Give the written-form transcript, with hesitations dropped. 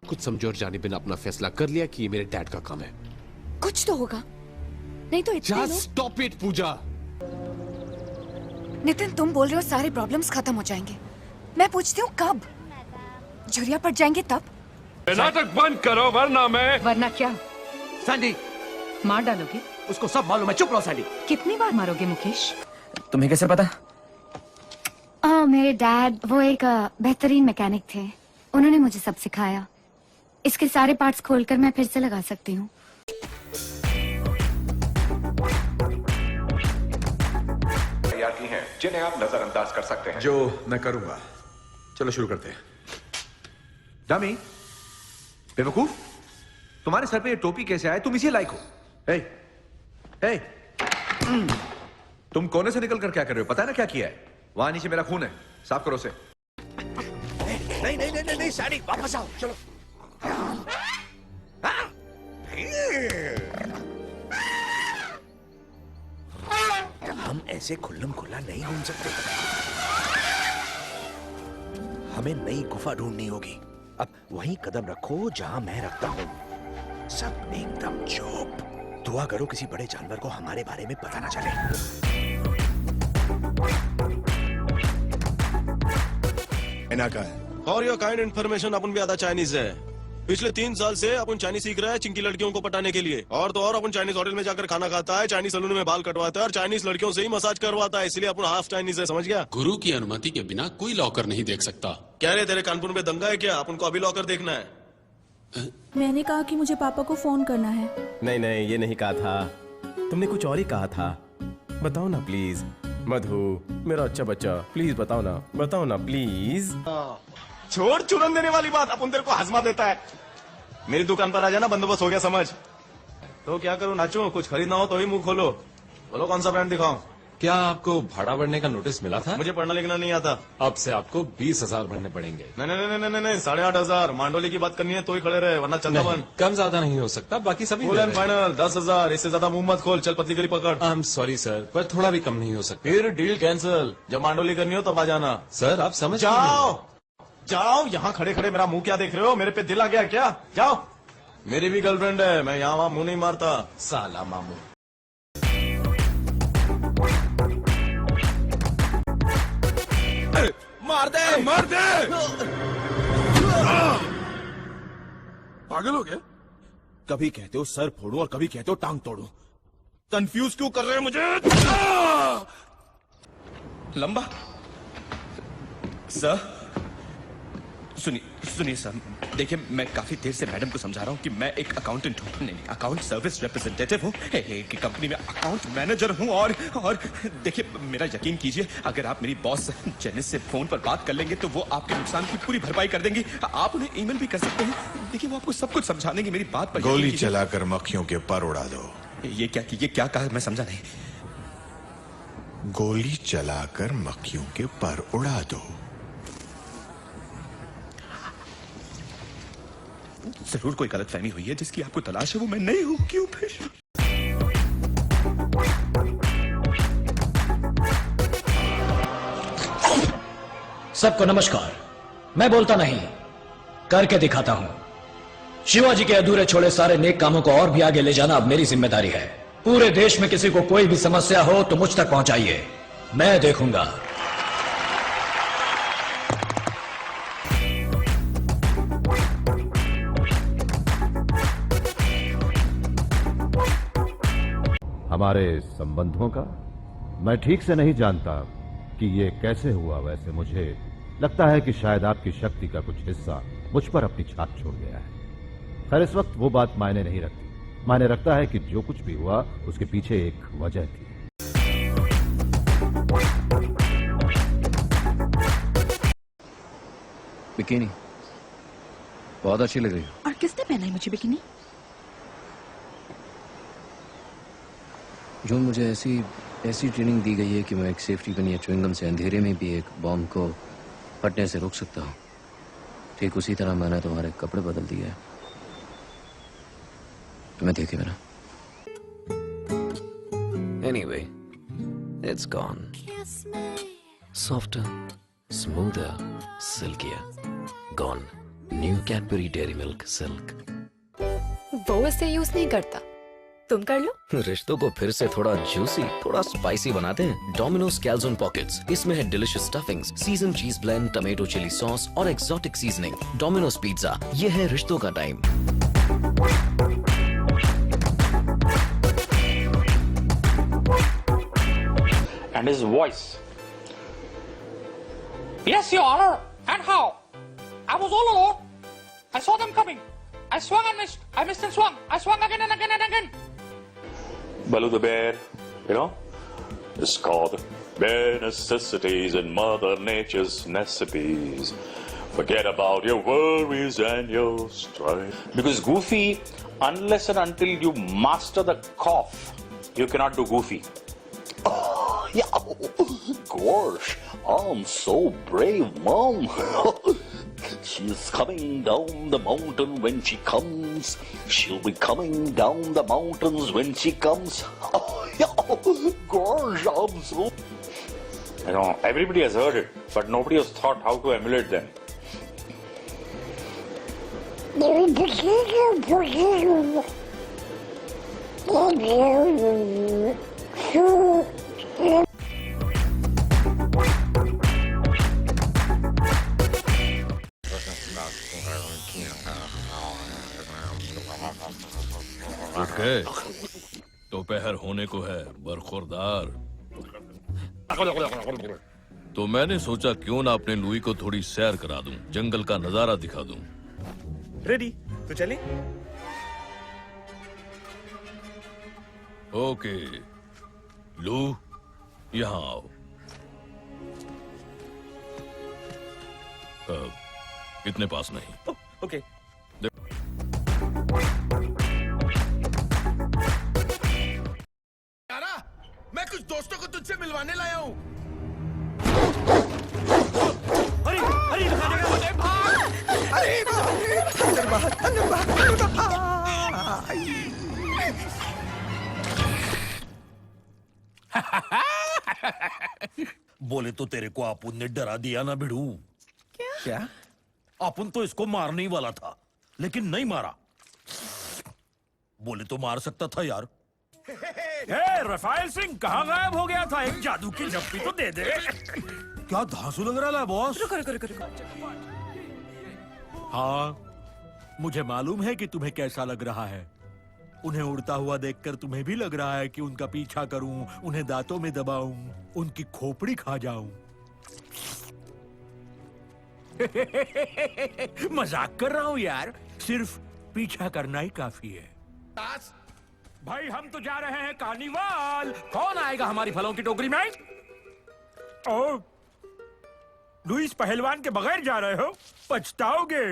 कुछ समझे और जाने बिना अपना फैसला कर लिया कि ये मेरे डैड का काम है। कुछ तो होगा, नहीं तो इतने Just लोग। stop it, पूजा। नितिन, तुम बोल रहे हो सारे प्रॉब्लम्स खत्म हो जाएंगे। मैं पूछती हूँ कब? झुरिया पड़ जाएंगे तब? नाटक बंद करो वरना मैं। वरना क्या? सैंडी, मार डालोगे? उसको सब मालूम है। चुप रहो सैंडी। कितनी बार मारोगे मुकेश? तुम्हें कैसे पता? मेरे डैड वो एक बेहतरीन मैकेनिक थे। उन्होंने मुझे सब सिखाया। इसके सारे पार्ट्स खोलकर मैं फिर से लगा सकती हूँ। तैयार की हैं जिन्हें आप नजरअंदाज कर सकते हैं। जो मैं करूंगा। चलो शुरू करते हैं। डामी, बेवकूफ, तुम्हारे सर पे ये टोपी कैसे आए? तुम इसी लायक हो। हे, हे, तुम कोने से निकल कर क्या कर रहे हो? पता है ना क्या किया है? वहां नीचे मेरा खून है, साफ करो उसे। नहीं नहीं नहीं नहीं सैंडी, वापस आओ। चलो। हम ऐसे खुल्लम खुल्ला नहीं घूम सकते। हमें नई गुफा ढूंढनी होगी। अब वहीं कदम रखो जहां मैं रखता हूं। सब एकदम चुप। दुआ करो किसी बड़े जानवर को हमारे बारे में पता ना चले। का है और योर काइंड इन्फॉर्मेशन अपन भी आधा चाइनीज है। पिछले 3 साल से अपन चाइनीज सीख रहा है चिंकी लड़कियों को पटाने के लिए। और तो और अपन चाइनीज होटल में जाकर खाना खाता है, चाइनीज सलून में बाल कटवाता है और चाइनीज लड़कियों से ही मसाज करवाता है। इसलिए अपन हाफ चाइनीज है, समझ गया? गुरु की अनुमति के बिना कोई लॉकर नहीं देख सकता। क्या रे, तेरे कानपुर में दंगा है क्या? अपन को अभी लॉकर देखना है। मैंने कहा कि मुझे पापा को फोन करना है। नहीं नहीं, ये नहीं कहा था। तुमने कुछ और ही कहा था। बताओ ना प्लीज। मधु, मेरा अच्छा बच्चा, प्लीज बताओ ना प्लीज। छोड़ चुरन देने वाली बात, अपन तेरे को हजमा देता है। मेरी दुकान पर आ जाना, बंदोबस्त हो गया समझ। तो क्या करूं, नाचूं? कुछ खरीदना हो तो ही मुंह खोलो। बोलो कौन सा ब्रांड दिखाऊं? क्या आपको भाड़ा बढ़ने का नोटिस मिला था? मुझे पढ़ना लिखना नहीं आता। अब से आपको 20,000 भरने पड़ेंगे। नहीं नहीं नहीं नहीं नहीं, 8,500। मांडोली की बात करनी है तो ही खड़े रहे, वरना चंदा बंद। कम ज्यादा नहीं हो सकता, बाकी सभी फुल एंड फाइनल 10,000। इससे ज्यादा मुंह मत खोल। चल पतली गली पकड़। आई एम सॉरी सर, पर थोड़ा भी कम नहीं हो सकता। फिर डील कैंसिल। जब मांडोली करनी हो तब आ जाना। सर आप समझ जाओ जाओ, यहाँ खड़े खड़े मेरा मुंह क्या देख रहे हो? मेरे पे दिल आ गया क्या? जाओ। मेरी भी गर्लफ्रेंड है, मैं यहाँ वहाँ मुंह नहीं मारता। साला मामू। मार दे मार दे। पागल हो गया? कभी कहते हो सर फोड़ू और कभी कहते हो टांग तोड़ू। कंफ्यूज क्यों कर रहे हैं मुझे? लंबा सर, सुनिए सर, देखिए मैं काफी देर से मैडम को समझा रहा हूँ कि मैं एक अकाउंटेंट हूँ, नहीं अकाउंट सर्विस रिप्रेजेंटेटिव हूँ, एक कंपनी में अकाउंट मैनेजर हूँ। और देखिए मेरा यकीन कीजिए, अगर आप मेरी बॉस जेनिस से फोन पर बात कर लेंगे तो वो आपके नुकसान की पूरी भरपाई कर देंगी। आप उन्हें ईमेल भी कर सकते हैं। देखिए वो आपको सब कुछ समझा देंगी। मेरी बात पर गोली चलाकर मक्खियों के पर उड़ा दो। ये क्या कहा? मैं समझा नहीं। गोली चलाकर मक्खियों के पर उड़ा दो। जरूर कोई गलतफहमी हुई है जिसकी आपको तलाश है, वो मैं नहीं हूं। क्यों फिर? सबको नमस्कार। मैं बोलता नहीं, करके दिखाता हूं। शिवाजी के अधूरे छोड़े सारे नेक कामों को और भी आगे ले जाना अब मेरी जिम्मेदारी है। पूरे देश में किसी को कोई भी समस्या हो तो मुझ तक पहुंचाइए, मैं देखूंगा। हमारे संबंधों का मैं ठीक से नहीं जानता कि ये कैसे हुआ। वैसे मुझे लगता है कि शायद आपकी शक्ति का कुछ हिस्सा मुझ पर अपनी छाप छोड़ गया है। खैर इस वक्त वो बात मायने नहीं रखती। मायने रखता है कि जो कुछ भी हुआ उसके पीछे एक वजह थी। बिकिनी बहुत अच्छी लग रही है। और किसने पहना है मुझे बिकिनी? जो मुझे ऐसी ट्रेनिंग दी गई है कि मैं एक सेफ्टी पिन या च्युइंगम से अंधेरे में भी एक बॉम्ब को फटने से रोक सकता हूँ। ठीक उसी तरह मैंने तुम्हारे कपड़े बदल दिए हैं। तुम्हें देखे बिना। Anyway, it's gone. Softer, smoother, silkier. Gone. New Cadbury Dairy Milk Silk. वो इसे यूज नहीं करता, तुम कर लो। रिश्तों को फिर से थोड़ा जूसी, थोड़ा स्पाइसी बनाते हैं। Domino's calzone pockets. इसमें है delicious stuffings, season cheese blend, tomato chilli sauce और एक्सोटिक सीजनिंग। डोमिनोज पिज्जा, ये है रिश्तों का time. And his voice. Yes, Your Honor. And how? I was all alone. I saw them coming. I swung and missed. I missed and swung. I swung again and again and again. Baloo the bear, you know, is called bare necessities and Mother Nature's recipes. Forget about your worries and your strife. Because Goofy, unless and until you master the cough, you cannot do Goofy. Oh, yeah. Gosh, I'm so brave, Mom. She's coming down the mountain when she comes. She'll be coming down the mountains when she comes. Oh, yeah. Gosh, I'm so... I know, everybody has heard it, but nobody has thought how to emulate them. दोपहर होने को है, बरखुरदार। तो मैंने सोचा क्यों ना अपने लुई को थोड़ी सैर करा दूं, जंगल का नजारा दिखा दूं। रेडी तो चले। ओके लू, यहाँ आओ। इतने पास नहीं। ओके। मैं कुछ दोस्तों को तुझसे मिलवाने लाया हूँ। अरे अरे बोले तो तेरे को अपुन ने डरा दिया ना भिड़ू। क्या? अपुन तो इसको मारने ही वाला था, लेकिन नहीं मारा। बोले तो मार सकता था यार। रफाइल सिंह कहाँ गायब हो गया था? एक जादू की झप्पी तो दे दे। क्या धांसू लग रहा है बॉस? रुको। हाँ, मुझे मालूम है कि तुम्हें कैसा लग रहा है। उन्हें उड़ता हुआ देखकर तुम्हें भी लग रहा है कि उनका पीछा करूं, उन्हें दांतों में दबाऊं, उनकी खोपड़ी खा जाऊं। मजाक कर रहा हूं यार, सिर्फ पीछा करना ही काफी है। भाई हम तो जा रहे हैं कार्निवाल। कौन आएगा हमारी फलों की टोकरी में? ओ, लुइस पहलवान के बगैर जा रहे हो, पछताओगे।